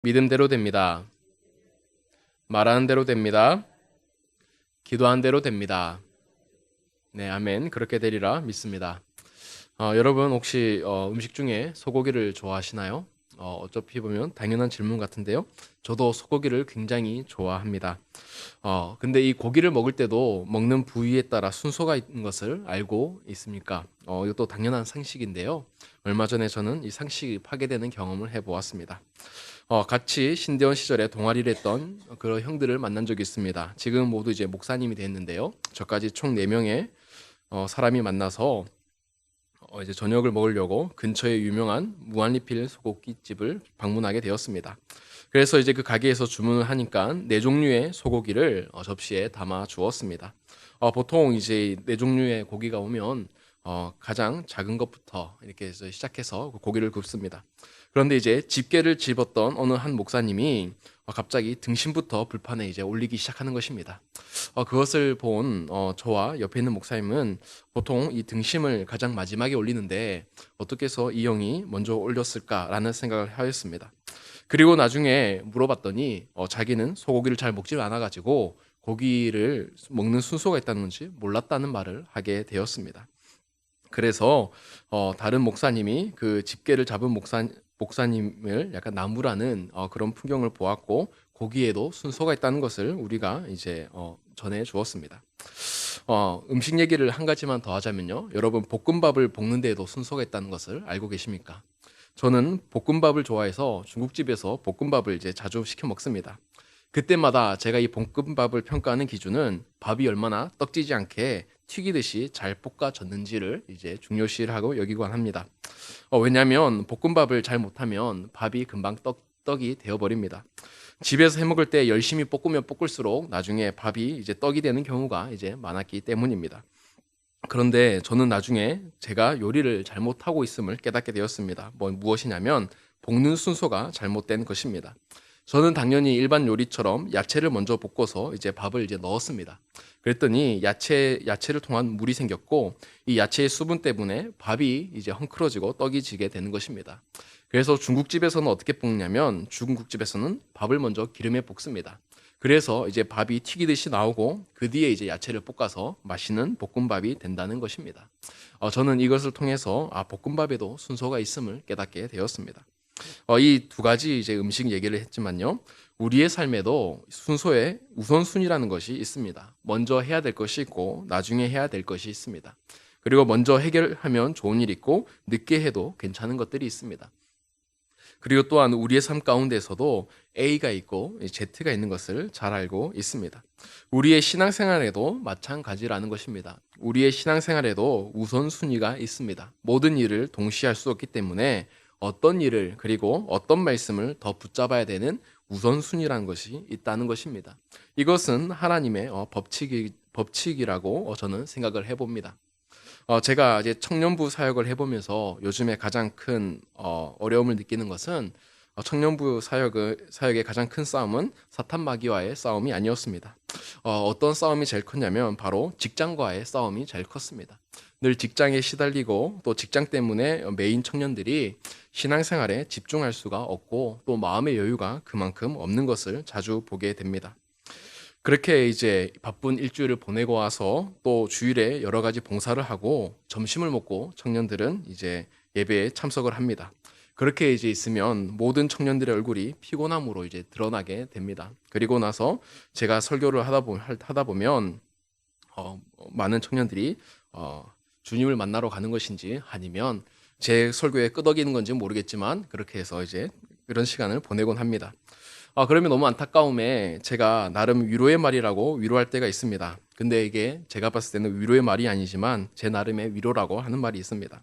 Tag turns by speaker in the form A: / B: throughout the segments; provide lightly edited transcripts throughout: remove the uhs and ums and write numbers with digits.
A: 믿음대로 됩니다. 말하는 대로 됩니다. 기도한 대로 됩니다. 네, 아멘. 그렇게 되리라 믿습니다. 여러분 혹시 음식 중에 소고기를 좋아하시나요? 어차피 보면 당연한 질문 같은데요. 저도 소고기를 굉장히 좋아합니다. 근데 이 고기를 먹을 때도 먹는 부위에 따라 순서가 있는 것을 알고 있습니까? 이것도 당연한 상식인데요. 얼마 전에 저는 이 상식이 파괴되는 경험을 해보았습니다. 같이 신대원 시절에 동아리를 했던 그런 형들을 만난 적이 있습니다. 지금 모두 이제 목사님이 됐는데요. 저까지 총 4명의 사람이 만나서 이제 저녁을 먹으려고 근처에 유명한 무한리필 소고기집을 방문하게 되었습니다. 그래서 이제 그 가게에서 주문을 하니까 4종류의 소고기를 접시에 담아 주었습니다. 보통 이제 4종류의 고기가 오면 가장 작은 것부터 이렇게 해서 시작해서 그 고기를 굽습니다. 그런데 이제 집게를 집었던 어느 한 목사님이 갑자기 등심부터 불판에 이제 올리기 시작하는 것입니다. 그것을 본 저와 옆에 있는 목사님은 보통 이 등심을 가장 마지막에 올리는데 어떻게 해서 이 형이 먼저 올렸을까라는 생각을 하였습니다. 그리고 나중에 물어봤더니 자기는 소고기를 잘 먹질 않아가지고 고기를 먹는 순서가 있다는 건지 몰랐다는 말을 하게 되었습니다. 그래서 다른 목사님이 그 집게를 잡은 목사님을 약간 나무라는 그런 풍경을 보았고 고기에도 순서가 있다는 것을 우리가 이제 전해 주었습니다. 음식 얘기를 한 가지만 더 하자면요. 여러분 볶음밥을 볶는 데에도 순서가 있다는 것을 알고 계십니까? 저는 볶음밥을 좋아해서 중국집에서 볶음밥을 이제 자주 시켜 먹습니다. 그때마다 제가 이 볶음밥을 평가하는 기준은 밥이 얼마나 떡지지 않게 튀기듯이 잘 볶아졌는지를 이제 중요시하고 여기곤 합니다. 왜냐하면 볶음밥을 잘 못하면 밥이 금방 떡이 되어버립니다. 집에서 해 먹을 때 열심히 볶으면 볶을수록 나중에 밥이 이제 떡이 되는 경우가 이제 많았기 때문입니다. 그런데 저는 나중에 제가 요리를 잘못하고 있음을 깨닫게 되었습니다. 무엇이냐면 볶는 순서가 잘못된 것입니다. 저는 당연히 일반 요리처럼 야채를 먼저 볶아서 이제 밥을 이제 넣었습니다. 그랬더니 야채를 통한 물이 생겼고 이 야채의 수분 때문에 밥이 이제 헝클어지고 떡이 지게 되는 것입니다. 그래서 중국집에서는 어떻게 볶냐면 중국집에서는 밥을 먼저 기름에 볶습니다. 그래서 이제 밥이 튀기듯이 나오고 그 뒤에 이제 야채를 볶아서 맛있는 볶음밥이 된다는 것입니다. 저는 이것을 통해서 볶음밥에도 순서가 있음을 깨닫게 되었습니다. 이 두 가지 이제 음식 얘기를 했지만요. 우리의 삶에도 순서에 우선순위라는 것이 있습니다. 먼저 해야 될 것이 있고 나중에 해야 될 것이 있습니다. 그리고 먼저 해결하면 좋은 일이 있고 늦게 해도 괜찮은 것들이 있습니다. 그리고 또한 우리의 삶 가운데서도 A가 있고 Z가 있는 것을 잘 알고 있습니다. 우리의 신앙생활에도 마찬가지라는 것입니다. 우리의 신앙생활에도 우선순위가 있습니다. 모든 일을 동시에 할 수 없기 때문에 어떤 일을 그리고 어떤 말씀을 더 붙잡아야 되는 우선순위라는 것이 있다는 것입니다. 이것은 하나님의 법칙이라고 저는 생각을 해봅니다. 제가 이제 청년부 사역을 해보면서 요즘에 가장 큰 어려움을 느끼는 것은 청년부 사역의 가장 큰 싸움은 사탄 마귀와의 싸움이 아니었습니다. 어떤 싸움이 제일 컸냐면 바로 직장과의 싸움이 제일 컸습니다. 늘 직장에 시달리고 또 직장 때문에 메인 청년들이 신앙생활에 집중할 수가 없고 또 마음의 여유가 그만큼 없는 것을 자주 보게 됩니다. 그렇게 이제 바쁜 일주일을 보내고 와서 또 주일에 여러 가지 봉사를 하고 점심을 먹고 청년들은 이제 예배에 참석을 합니다. 그렇게 이제 있으면 모든 청년들의 얼굴이 피곤함으로 이제 드러나게 됩니다. 그리고 나서 제가 설교를 하다 보면 많은 청년들이 주님을 만나러 가는 것인지 아니면 제 설교에 끄덕이는 건지 모르겠지만 그렇게 해서 이제 그런 시간을 보내곤 합니다. 그러면 너무 안타까움에 제가 나름 위로의 말이라고 위로할 때가 있습니다. 근데 이게 제가 봤을 때는 위로의 말이 아니지만 제 나름의 위로라고 하는 말이 있습니다.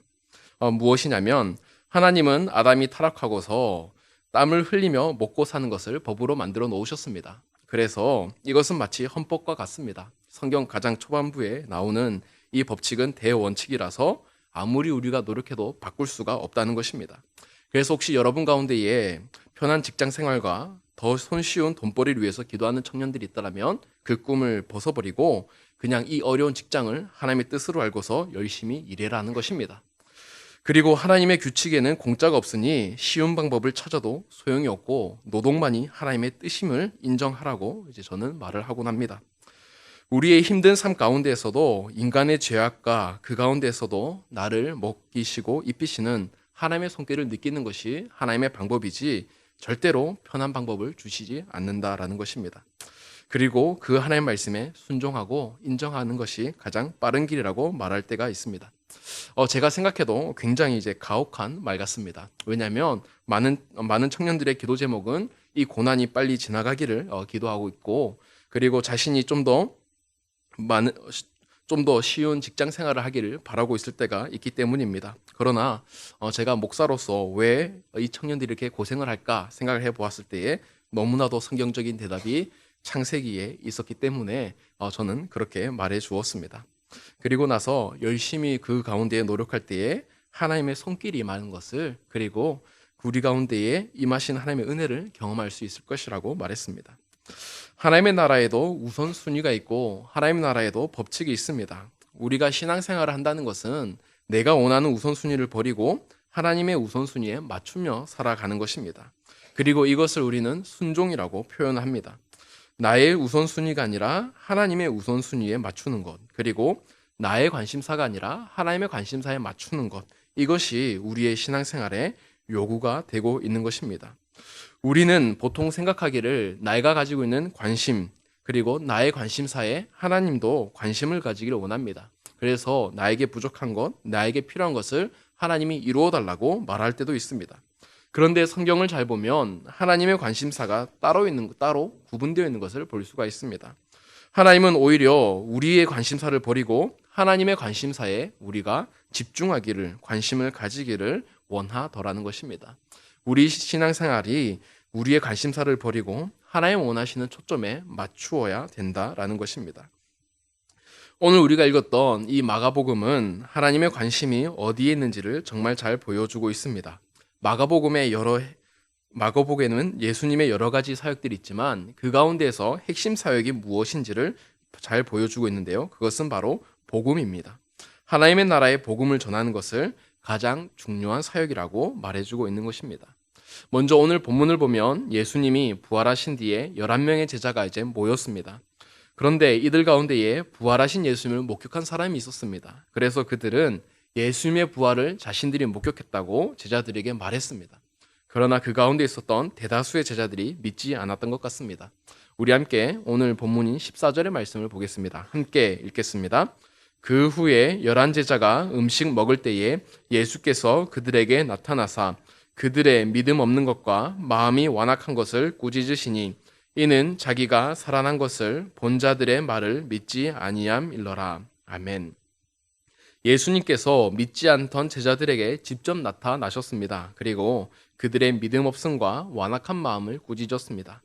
A: 무엇이냐면 하나님은 아담이 타락하고서 땀을 흘리며 먹고 사는 것을 법으로 만들어 놓으셨습니다. 그래서 이것은 마치 헌법과 같습니다. 성경 가장 초반부에 나오는 이 법칙은 대원칙이라서 아무리 우리가 노력해도 바꿀 수가 없다는 것입니다. 그래서 혹시 여러분 가운데에 편한 직장 생활과 더 손쉬운 돈벌이를 위해서 기도하는 청년들이 있다면 그 꿈을 벗어버리고 그냥 이 어려운 직장을 하나님의 뜻으로 알고서 열심히 일해라는 것입니다. 그리고 하나님의 규칙에는 공짜가 없으니 쉬운 방법을 찾아도 소용이 없고 노동만이 하나님의 뜻임을 인정하라고 이제 저는 말을 하곤 합니다. 우리의 힘든 삶 가운데에서도 인간의 죄악과 그 가운데에서도 나를 먹이시고 입히시는 하나님의 손길을 느끼는 것이 하나님의 방법이지 절대로 편한 방법을 주시지 않는다라는 것입니다. 그리고 그 하나님의 말씀에 순종하고 인정하는 것이 가장 빠른 길이라고 말할 때가 있습니다. 제가 생각해도 굉장히 이제 가혹한 말 같습니다. 왜냐하면 많은 청년들의 기도 제목은 이 고난이 빨리 지나가기를 기도하고 있고, 그리고 자신이 좀 더 쉬운 직장 생활을 하기를 바라고 있을 때가 있기 때문입니다. 그러나 제가 목사로서 왜 이 청년들이 이렇게 고생을 할까 생각을 해보았을 때에 너무나도 성경적인 대답이 창세기에 있었기 때문에 저는 그렇게 말해 주었습니다. 그리고 나서 열심히 그 가운데에 노력할 때에 하나님의 손길이 많은 것을, 그리고 우리 가운데에 임하신 하나님의 은혜를 경험할 수 있을 것이라고 말했습니다. 하나님의 나라에도 우선순위가 있고 하나님의 나라에도 법칙이 있습니다. 우리가 신앙생활을 한다는 것은 내가 원하는 우선순위를 버리고 하나님의 우선순위에 맞추며 살아가는 것입니다. 그리고 이것을 우리는 순종이라고 표현합니다. 나의 우선순위가 아니라 하나님의 우선순위에 맞추는 것, 그리고 나의 관심사가 아니라 하나님의 관심사에 맞추는 것, 이것이 우리의 신앙생활에 요구가 되고 있는 것입니다. 우리는 보통 생각하기를 내가 가지고 있는 관심, 그리고 나의 관심사에 하나님도 관심을 가지기를 원합니다. 그래서 나에게 부족한 것, 나에게 필요한 것을 하나님이 이루어 달라고 말할 때도 있습니다. 그런데 성경을 잘 보면 하나님의 관심사가 따로 구분되어 있는 것을 볼 수가 있습니다. 하나님은 오히려 우리의 관심사를 버리고 하나님의 관심사에 우리가 집중하기를, 관심을 가지기를 원하더라는 것입니다. 우리 신앙생활이 우리의 관심사를 버리고 하나님 원하시는 초점에 맞추어야 된다라는 것입니다. 오늘 우리가 읽었던 이 마가복음은 하나님의 관심이 어디에 있는지를 정말 잘 보여주고 있습니다. 마가복음에는 예수님의 여러 가지 사역들이 있지만 그 가운데에서 핵심 사역이 무엇인지를 잘 보여주고 있는데요. 그것은 바로 복음입니다. 하나님의 나라의 복음을 전하는 것을 가장 중요한 사역이라고 말해주고 있는 것입니다. 먼저 오늘 본문을 보면 예수님이 부활하신 뒤에 11명의 제자가 이제 모였습니다. 그런데 이들 가운데에 부활하신 예수님을 목격한 사람이 있었습니다. 그래서 그들은 예수님의 부활을 자신들이 목격했다고 제자들에게 말했습니다. 그러나 그 가운데 있었던 대다수의 제자들이 믿지 않았던 것 같습니다. 우리 함께 오늘 본문인 14절의 말씀을 보겠습니다. 함께 읽겠습니다. 그 후에 11제자가 음식 먹을 때에 예수께서 그들에게 나타나사 그들의 믿음 없는 것과 마음이 완악한 것을 꾸짖으시니 이는 자기가 살아난 것을 본 자들의 말을 믿지 아니함일러라. 아멘. 예수님께서 믿지 않던 제자들에게 직접 나타나셨습니다. 그리고 그들의 믿음 없음과 완악한 마음을 꾸짖었습니다.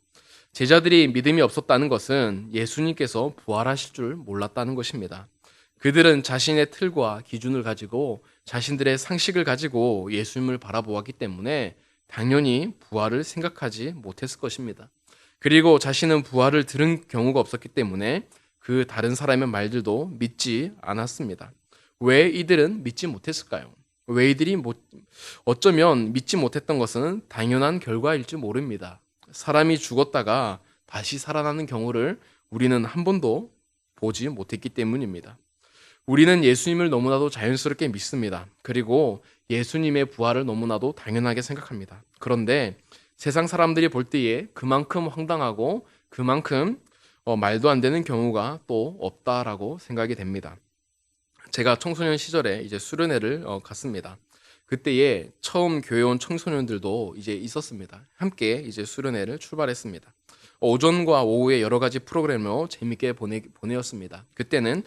A: 제자들이 믿음이 없었다는 것은 예수님께서 부활하실 줄 몰랐다는 것입니다. 그들은 자신의 틀과 기준을 가지고 자신들의 상식을 가지고 예수님을 바라보았기 때문에 당연히 부활을 생각하지 못했을 것입니다. 그리고 자신은 부활을 들은 경우가 없었기 때문에 그 다른 사람의 말들도 믿지 않았습니다. 왜 이들은 믿지 못했을까요? 어쩌면 믿지 못했던 것은 당연한 결과일지 모릅니다. 사람이 죽었다가 다시 살아나는 경우를 우리는 한 번도 보지 못했기 때문입니다. 우리는 예수님을 너무나도 자연스럽게 믿습니다. 그리고 예수님의 부활을 너무나도 당연하게 생각합니다. 그런데 세상 사람들이 볼 때에 그만큼 황당하고 그만큼 말도 안 되는 경우가 또 없다라고 생각이 됩니다. 제가 청소년 시절에 이제 수련회를 갔습니다. 그때에 처음 교회 온 청소년들도 이제 있었습니다. 함께 이제 수련회를 출발했습니다. 오전과 오후에 여러 가지 프로그램으로 재밌게 보내었습니다. 그때는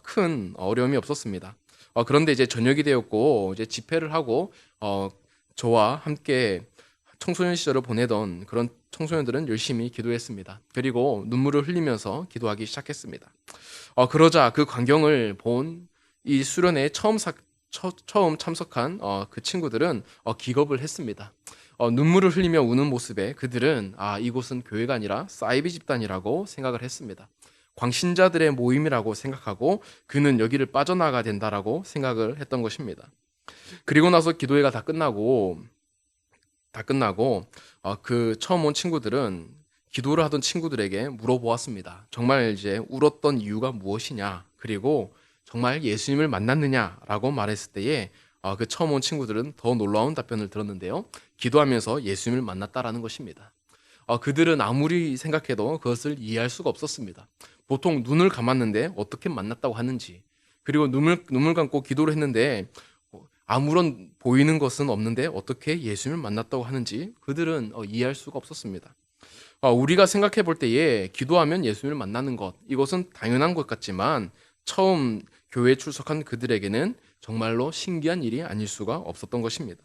A: 큰 어려움이 없었습니다. 그런데 이제 저녁이 되었고 이제 집회를 하고 저와 함께 청소년 시절을 보내던 그런 청소년들은 열심히 기도했습니다. 그리고 눈물을 흘리면서 기도하기 시작했습니다. 그러자 그 광경을 본 이 수련회에 처음 참석한 그 친구들은 기겁을 했습니다. 눈물을 흘리며 우는 모습에 그들은 이곳은 교회가 아니라 사이비 집단이라고 생각을 했습니다. 광신자들의 모임이라고 생각하고 그는 여기를 빠져나가야 된다라고 생각을 했던 것입니다. 그리고 나서 기도회가 다 끝나고 그 처음 온 친구들은 기도를 하던 친구들에게 물어보았습니다. 정말 이제 울었던 이유가 무엇이냐? 그리고 정말 예수님을 만났느냐라고 말했을 때에 그 처음 온 친구들은 더 놀라운 답변을 들었는데요. 기도하면서 예수님을 만났다라는 것입니다. 그들은 아무리 생각해도 그것을 이해할 수가 없었습니다. 보통 눈을 감았는데 어떻게 만났다고 하는지, 그리고 눈물 감고 기도를 했는데 아무런 보이는 것은 없는데 어떻게 예수님을 만났다고 하는지 그들은 이해할 수가 없었습니다. 우리가 생각해 볼 때에 기도하면 예수님을 만나는 것, 이것은 당연한 것 같지만 처음 교회에 출석한 그들에게는 정말로 신기한 일이 아닐 수가 없었던 것입니다.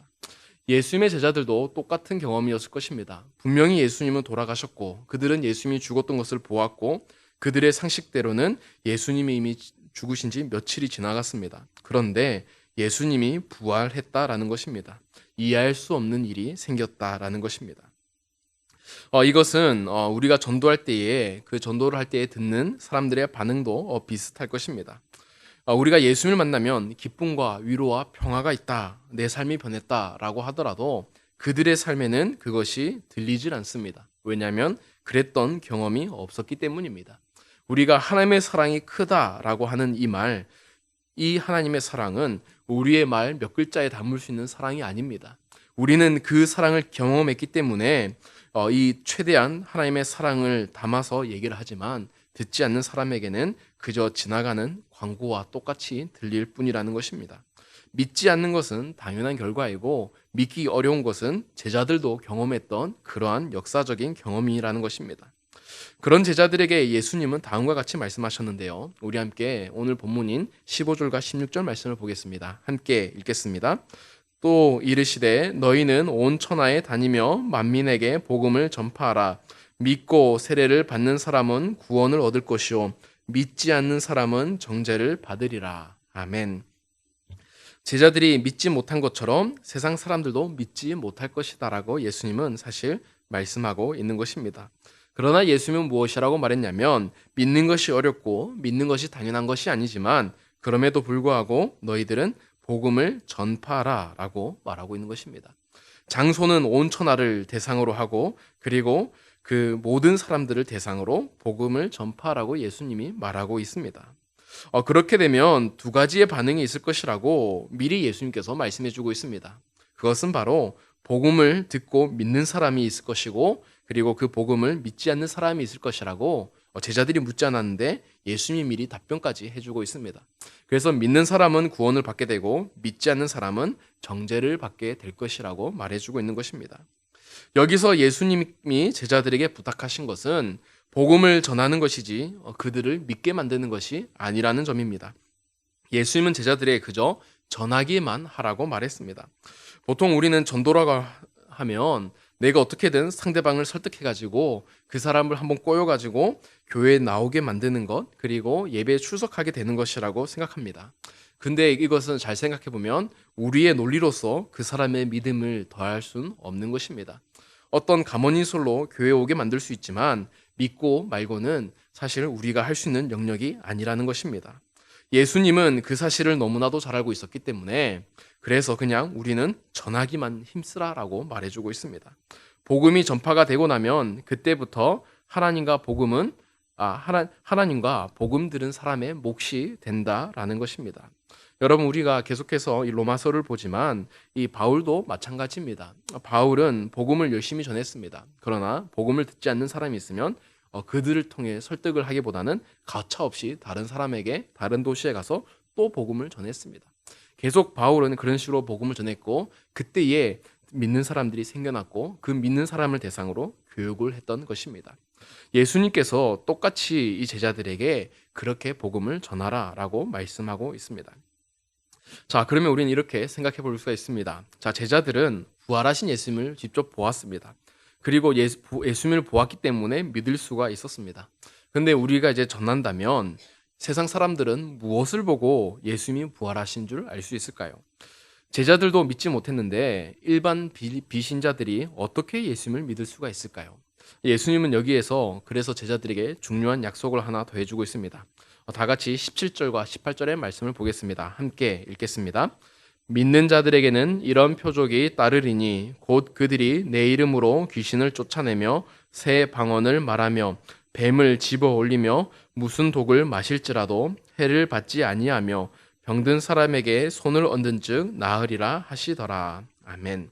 A: 예수님의 제자들도 똑같은 경험이었을 것입니다. 분명히 예수님은 돌아가셨고 그들은 예수님이 죽었던 것을 보았고 그들의 상식대로는 예수님이 이미 죽으신 지 며칠이 지나갔습니다. 그런데 예수님이 부활했다라는 것입니다. 이해할 수 없는 일이 생겼다라는 것입니다. 이것은 우리가 전도할 때에 그 전도를 할 때에 듣는 사람들의 반응도 비슷할 것입니다. 우리가 예수님을 만나면 기쁨과 위로와 평화가 있다, 내 삶이 변했다라고 하더라도 그들의 삶에는 그것이 들리질 않습니다. 왜냐하면 그랬던 경험이 없었기 때문입니다. 우리가 하나님의 사랑이 크다라고 하는 이 하나님의 사랑은 우리의 말 몇 글자에 담을 수 있는 사랑이 아닙니다. 우리는 그 사랑을 경험했기 때문에 이 최대한 하나님의 사랑을 담아서 얘기를 하지만 듣지 않는 사람에게는 그저 지나가는 광고와 똑같이 들릴 뿐이라는 것입니다. 믿지 않는 것은 당연한 결과이고 믿기 어려운 것은 제자들도 경험했던 그러한 역사적인 경험이라는 것입니다. 그런 제자들에게 예수님은 다음과 같이 말씀하셨는데요. 우리 함께 오늘 본문인 15절과 16절 말씀을 보겠습니다. 함께 읽겠습니다. 또 이르시되 너희는 온 천하에 다니며 만민에게 복음을 전파하라. 믿고 세례를 받는 사람은 구원을 얻을 것이요 믿지 않는 사람은 정죄를 받으리라. 아멘. 제자들이 믿지 못한 것처럼 세상 사람들도 믿지 못할 것이다라고 예수님은 사실 말씀하고 있는 것입니다. 그러나 예수님은 무엇이라고 말했냐면 믿는 것이 어렵고 믿는 것이 당연한 것이 아니지만 그럼에도 불구하고 너희들은 복음을 전파하라 라고 말하고 있는 것입니다. 장소는 온 천하를 대상으로 하고 그리고 그 모든 사람들을 대상으로 복음을 전파하라고 예수님이 말하고 있습니다. 그렇게 되면 두 가지의 반응이 있을 것이라고 미리 예수님께서 말씀해 주고 있습니다. 그것은 바로 복음을 듣고 믿는 사람이 있을 것이고 그리고 그 복음을 믿지 않는 사람이 있을 것이라고 제자들이 묻지 않았는데 예수님이 미리 답변까지 해주고 있습니다. 그래서 믿는 사람은 구원을 받게 되고 믿지 않는 사람은 정죄를 받게 될 것이라고 말해주고 있는 것입니다. 여기서 예수님이 제자들에게 부탁하신 것은 복음을 전하는 것이지 그들을 믿게 만드는 것이 아니라는 점입니다. 예수님은 제자들에게 그저 전하기만 하라고 말했습니다. 보통 우리는 전도라고 하면 내가 어떻게든 상대방을 설득해가지고 그 사람을 한번 꼬여가지고 교회에 나오게 만드는 것 그리고 예배에 출석하게 되는 것이라고 생각합니다. 근데 이것은 잘 생각해보면 우리의 논리로서 그 사람의 믿음을 더할 수는 없는 것입니다. 어떤 가모니솔로 교회에 오게 만들 수 있지만 믿고 말고는 사실 우리가 할 수 있는 영역이 아니라는 것입니다. 예수님은 그 사실을 너무나도 잘 알고 있었기 때문에 그래서 그냥 우리는 전하기만 힘쓰라라고 말해주고 있습니다. 복음이 전파가 되고 나면 그때부터 하나님과 복음 들은 사람의 몫이 된다라는 것입니다. 여러분 우리가 계속해서 이 로마서를 보지만 이 바울도 마찬가지입니다. 바울은 복음을 열심히 전했습니다. 그러나 복음을 듣지 않는 사람이 있으면 그들을 통해 설득을 하기보다는 가차없이 다른 사람에게 다른 도시에 가서 또 복음을 전했습니다. 계속 바울은 그런 식으로 복음을 전했고 그때에 믿는 사람들이 생겨났고 그 믿는 사람을 대상으로 교육을 했던 것입니다. 예수님께서 똑같이 이 제자들에게 그렇게 복음을 전하라라고 말씀하고 있습니다. 자, 그러면 우리는 이렇게 생각해 볼 수가 있습니다. 자, 제자들은 부활하신 예수님을 직접 보았습니다. 그리고 예수님을 보았기 때문에 믿을 수가 있었습니다. 근데 우리가 이제 전한다면 세상 사람들은 무엇을 보고 예수님이 부활하신 줄 알 수 있을까요? 제자들도 믿지 못했는데 일반 비신자들이 어떻게 예수님을 믿을 수가 있을까요? 예수님은 여기에서 그래서 제자들에게 중요한 약속을 하나 더 해주고 있습니다. 다 같이 17절과 18절의 말씀을 보겠습니다. 함께 읽겠습니다. 믿는 자들에게는 이런 표적이 따르리니 곧 그들이 내 이름으로 귀신을 쫓아내며 새 방언을 말하며 뱀을 집어 올리며 무슨 독을 마실지라도 해를 받지 아니하며 병든 사람에게 손을 얹은즉 나으리라 하시더라. 아멘.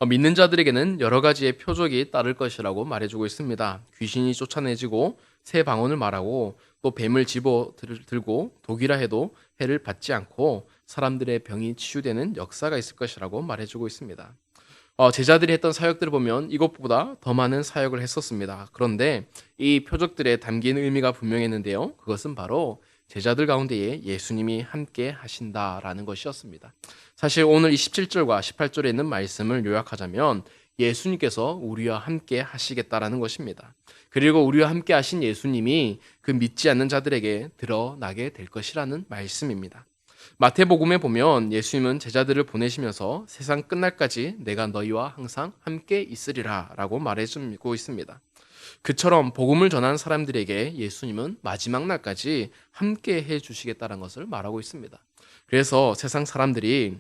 A: 믿는 자들에게는 여러 가지의 표적이 따를 것이라고 말해주고 있습니다. 귀신이 쫓아내지고 새 방언을 말하고 또 뱀을 집어 들고 독이라 해도 해를 받지 않고 사람들의 병이 치유되는 역사가 있을 것이라고 말해주고 있습니다. 제자들이 했던 사역들을 보면 이것보다 더 많은 사역을 했었습니다. 그런데 이 표적들에 담긴 의미가 분명했는데요. 그것은 바로 제자들 가운데에 예수님이 함께 하신다라는 것이었습니다. 사실 오늘 이 17절과 18절에 있는 말씀을 요약하자면 예수님께서 우리와 함께 하시겠다라는 것입니다. 그리고 우리와 함께 하신 예수님이 그 믿지 않는 자들에게 드러나게 될 것이라는 말씀입니다. 마태복음에 보면 예수님은 제자들을 보내시면서 세상 끝날까지 내가 너희와 항상 함께 있으리라 라고 말해주고 있습니다. 그처럼 복음을 전한 사람들에게 예수님은 마지막 날까지 함께 해주시겠다는 것을 말하고 있습니다. 그래서 세상 사람들이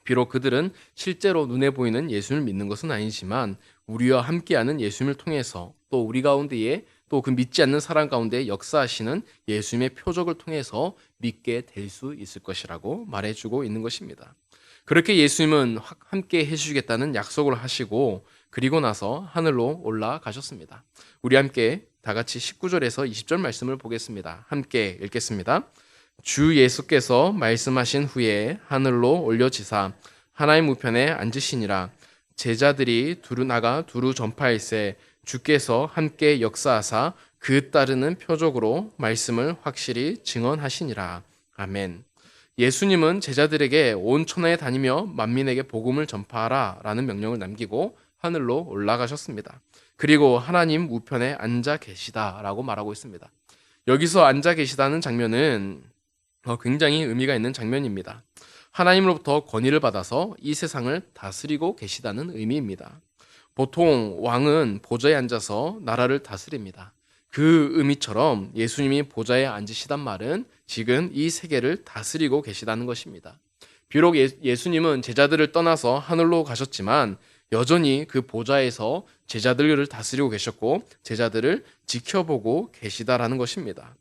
A: 비록 그들은 실제로 눈에 보이는 예수님을 믿는 것은 아니지만 우리와 함께하는 예수님을 통해서 또 우리 가운데에 또 그 믿지 않는 사람 가운데 역사하시는 예수님의 표적을 통해서 믿게 될 수 있을 것이라고 말해주고 있는 것입니다. 그렇게 예수님은 함께 해주시겠다는 약속을 하시고 그리고 나서 하늘로 올라가셨습니다. 우리 함께 다 같이 19절에서 20절 말씀을 보겠습니다. 함께 읽겠습니다. 주 예수께서 말씀하신 후에 하늘로 올려지사 하나님 우편에 앉으시니라. 제자들이 두루 나가 두루 전파할세 주께서 함께 역사하사 그 따르는 표적으로 말씀을 확실히 증언하시니라. 아멘. 예수님은 제자들에게 온 천하에 다니며 만민에게 복음을 전파하라 라는 명령을 남기고 하늘로 올라가셨습니다. 그리고 하나님 우편에 앉아 계시다라고 말하고 있습니다. 여기서 앉아 계시다는 장면은 굉장히 의미가 있는 장면입니다. 하나님으로부터 권위를 받아서 이 세상을 다스리고 계시다는 의미입니다. 보통 왕은 보좌에 앉아서 나라를 다스립니다. 그 의미처럼 예수님이 보좌에 앉으시단 말은 지금 이 세계를 다스리고 계시다는 것입니다. 비록 예수님은 제자들을 떠나서 하늘로 가셨지만 여전히 그 보좌에서 제자들을 다스리고 계셨고 제자들을 지켜보고 계시다라는 것입니다.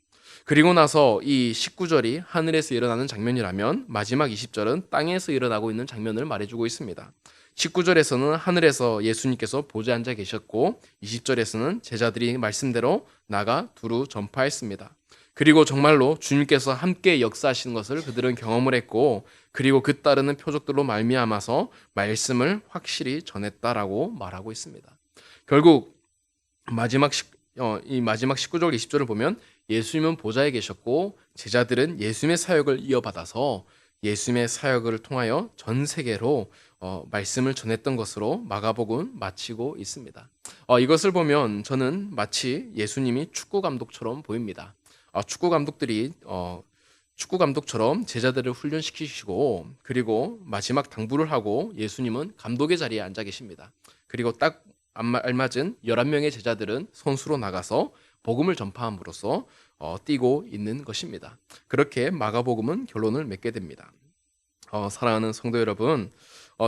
A: 그리고 나서 이 19절이 하늘에서 일어나는 장면이라면 마지막 20절은 땅에서 일어나고 있는 장면을 말해주고 있습니다. 19절에서는 하늘에서 예수님께서 보좌에 앉아 계셨고 20절에서는 제자들이 말씀대로 나가 두루 전파했습니다. 그리고 정말로 주님께서 함께 역사하시는 것을 그들은 경험을 했고 그리고 그 따르는 표적들로 말미암아서 말씀을 확실히 전했다라고 말하고 있습니다. 결국 이 마지막 19절 20절을 보면 예수님은 보좌에 계셨고 제자들은 예수님의 사역을 이어받아서 예수님의 사역을 통하여 전 세계로 말씀을 전했던 것으로 마가복음 마치고 있습니다. 이것을 보면 저는 마치 예수님이 축구 감독처럼 보입니다. 축구 감독처럼 제자들을 훈련시키시고 그리고 마지막 당부를 하고 예수님은 감독의 자리에 앉아 계십니다. 그리고 딱 알맞은 11명의 제자들은 선수로 나가서 복음을 전파함으로써 뛰고 있는 것입니다. 그렇게 마가복음은 결론을 맺게 됩니다. 사랑하는 성도 여러분,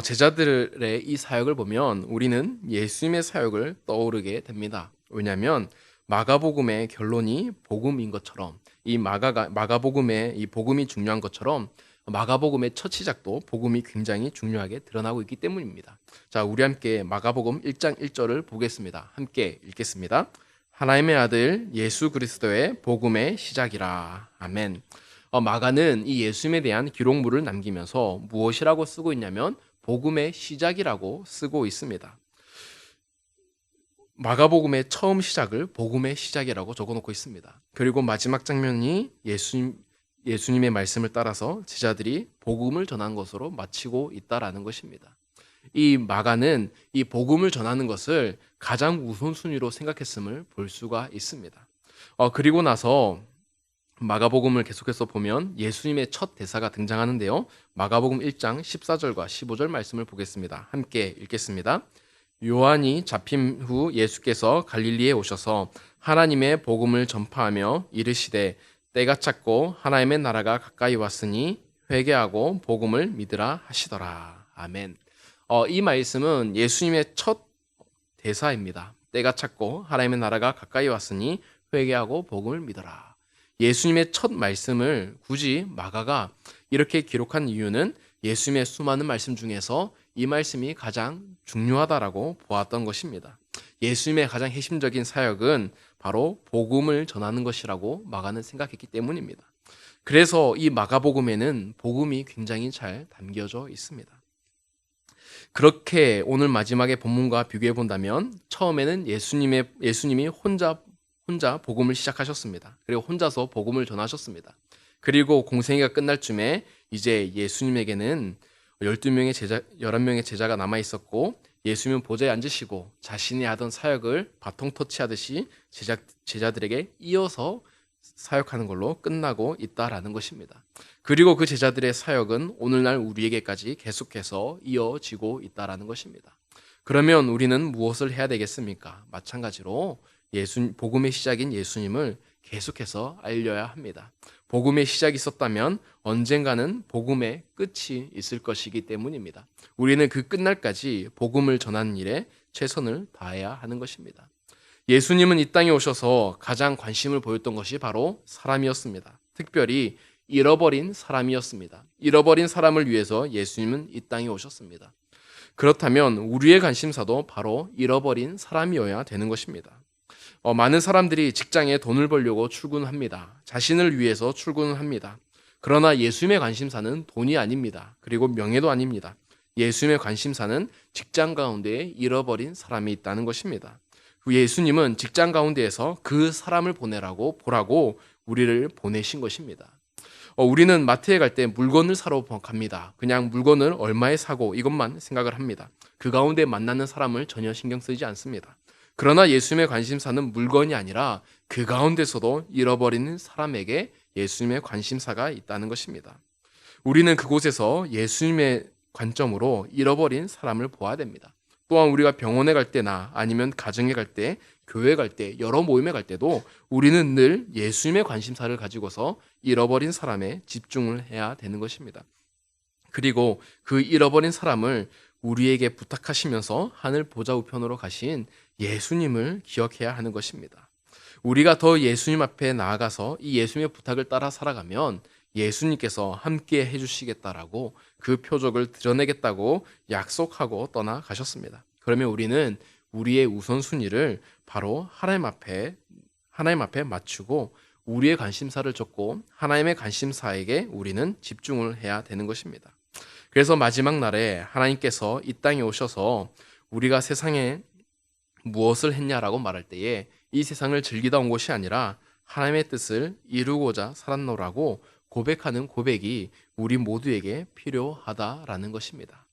A: 제자들의 이 사역을 보면 우리는 예수님의 사역을 떠오르게 됩니다. 왜냐하면 마가복음의 결론이 복음인 것처럼 이 마가복음의 이 복음이 중요한 것처럼 마가복음의 첫 시작도 복음이 굉장히 중요하게 드러나고 있기 때문입니다. 자, 우리 함께 마가복음 1장 1절을 보겠습니다. 함께 읽겠습니다. 하나님의 아들 예수 그리스도의 복음의 시작이라. 아멘. 마가는 이 예수님에 대한 기록물을 남기면서 무엇이라고 쓰고 있냐면 복음의 시작이라고 쓰고 있습니다. 마가복음의 처음 시작을 복음의 시작이라고 적어놓고 있습니다. 그리고 마지막 장면이 예수님의 말씀을 따라서 제자들이 복음을 전한 것으로 마치고 있다라는 것입니다. 이 마가는 이 복음을 전하는 것을 가장 우선순위로 생각했음을 볼 수가 있습니다. 그리고 나서 마가복음을 계속해서 보면 예수님의 첫 대사가 등장하는데요. 마가복음 1장 14절과 15절 말씀을 보겠습니다. 함께 읽겠습니다. 요한이 잡힌 후 예수께서 갈릴리에 오셔서 하나님의 복음을 전파하며 이르시되 때가 찼고 하나님의 나라가 가까이 왔으니 회개하고 복음을 믿으라 하시더라. 아멘. 이 말씀은 예수님의 첫 대사입니다. 때가 찼고 하나님의 나라가 가까이 왔으니 회개하고 복음을 믿어라. 예수님의 첫 말씀을 굳이 마가가 이렇게 기록한 이유는 예수님의 수많은 말씀 중에서 이 말씀이 가장 중요하다라고 보았던 것입니다. 예수님의 가장 핵심적인 사역은 바로 복음을 전하는 것이라고 마가는 생각했기 때문입니다. 그래서 이 마가복음에는 복음이 굉장히 잘 담겨져 있습니다. 그렇게 오늘 마지막에 본문과 비교해 본다면 처음에는 예수님이 혼자 복음을 시작하셨습니다. 그리고 혼자서 복음을 전하셨습니다. 그리고 공생애가 끝날 쯤에 이제 예수님에게는 11명의 제자가 남아 있었고 예수님은 보좌에 앉으시고 자신이 하던 사역을 바통 터치하듯이 제자들에게 이어서 사역하는 걸로 끝나고 있다라는 것입니다. 그리고 그 제자들의 사역은 오늘날 우리에게까지 계속해서 이어지고 있다라는 것입니다. 그러면 우리는 무엇을 해야 되겠습니까? 마찬가지로 복음의 시작인 예수님을 계속해서 알려야 합니다. 복음의 시작이 있었다면 언젠가는 복음의 끝이 있을 것이기 때문입니다. 우리는 그 끝날까지 복음을 전하는 일에 최선을 다해야 하는 것입니다. 예수님은 이 땅에 오셔서 가장 관심을 보였던 것이 바로 사람이었습니다. 특별히 잃어버린 사람이었습니다. 잃어버린 사람을 위해서 예수님은 이 땅에 오셨습니다. 그렇다면 우리의 관심사도 바로 잃어버린 사람이어야 되는 것입니다. 많은 사람들이 직장에 돈을 벌려고 출근합니다. 자신을 위해서 출근을 합니다. 그러나 예수님의 관심사는 돈이 아닙니다. 그리고 명예도 아닙니다. 예수님의 관심사는 직장 가운데에 잃어버린 사람이 있다는 것입니다. 예수님은 직장 가운데에서 그 사람을 보라고 우리를 보내신 것입니다. 우리는 마트에 갈 때 물건을 사러 갑니다. 그냥 물건을 얼마에 사고 이것만 생각을 합니다. 그 가운데 만나는 사람을 전혀 신경 쓰지 않습니다. 그러나 예수님의 관심사는 물건이 아니라 그 가운데서도 잃어버리는 사람에게 예수님의 관심사가 있다는 것입니다. 우리는 그곳에서 예수님의 관점으로 잃어버린 사람을 보아야 됩니다. 또한 우리가 병원에 갈 때나 아니면 가정에 갈 때, 교회 갈 때, 여러 모임에 갈 때도 우리는 늘 예수님의 관심사를 가지고서 잃어버린 사람에 집중을 해야 되는 것입니다. 그리고 그 잃어버린 사람을 우리에게 부탁하시면서 하늘 보좌 우편으로 가신 예수님을 기억해야 하는 것입니다. 우리가 더 예수님 앞에 나아가서 이 예수님의 부탁을 따라 살아가면 예수님께서 함께 해주시겠다라고 그 표적을 드러내겠다고 약속하고 떠나가셨습니다. 그러면 우리는 우리의 우선순위를 바로 하나님 앞에 맞추고 우리의 관심사를 줬고 하나님의 관심사에게 우리는 집중을 해야 되는 것입니다. 그래서 마지막 날에 하나님께서 이 땅에 오셔서 우리가 세상에 무엇을 했냐라고 말할 때에 이 세상을 즐기다 온 것이 아니라 하나님의 뜻을 이루고자 살았노라고 고백하는 고백이 우리 모두에게 필요하다라는 것입니다.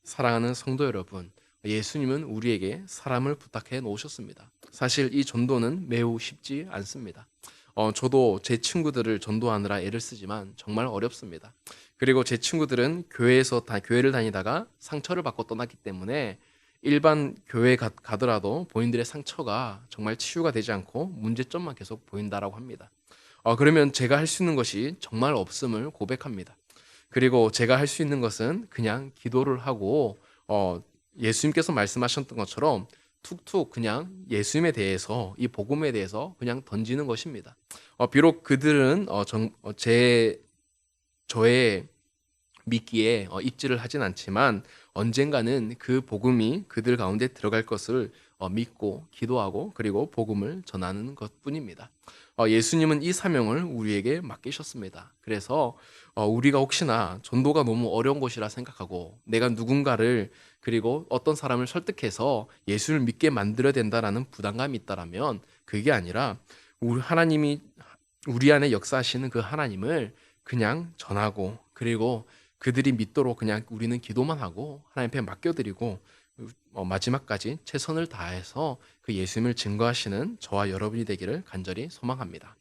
A: 사랑하는 성도 여러분, 예수님은 우리에게 사람을 부탁해 놓으셨습니다. 사실 이 전도는 매우 쉽지 않습니다. 저도 제 친구들을 전도하느라 애를 쓰지만 정말 어렵습니다. 그리고 제 친구들은 교회를 다니다가 상처를 받고 떠났기 때문에 일반 교회에 가더라도 본인들의 상처가 정말 치유가 되지 않고 문제점만 계속 보인다라고 합니다. 그러면 제가 할 수 있는 것이 정말 없음을 고백합니다. 그리고 제가 할 수 있는 것은 그냥 기도를 하고 예수님께서 말씀하셨던 것처럼 툭툭 그냥 예수님에 대해서 이 복음에 대해서 그냥 던지는 것입니다. 비록 그들은 저의 믿기에 입지를 하진 않지만 언젠가는 그 복음이 그들 가운데 들어갈 것을 믿고 기도하고 그리고 복음을 전하는 것뿐입니다. 예수님은 이 사명을 우리에게 맡기셨습니다. 그래서 우리가 혹시나 전도가 너무 어려운 것이라 생각하고 내가 누군가를 그리고 어떤 사람을 설득해서 예수를 믿게 만들어야 된다라는 부담감이 있다라면 그게 아니라 하나님이 우리 안에 역사하시는 그 하나님을 그냥 전하고 그리고 그들이 믿도록 그냥 우리는 기도만 하고 하나님 앞에 맡겨드리고 마지막까지 최선을 다해서 그 예수님을 증거하시는 저와 여러분이 되기를 간절히 소망합니다.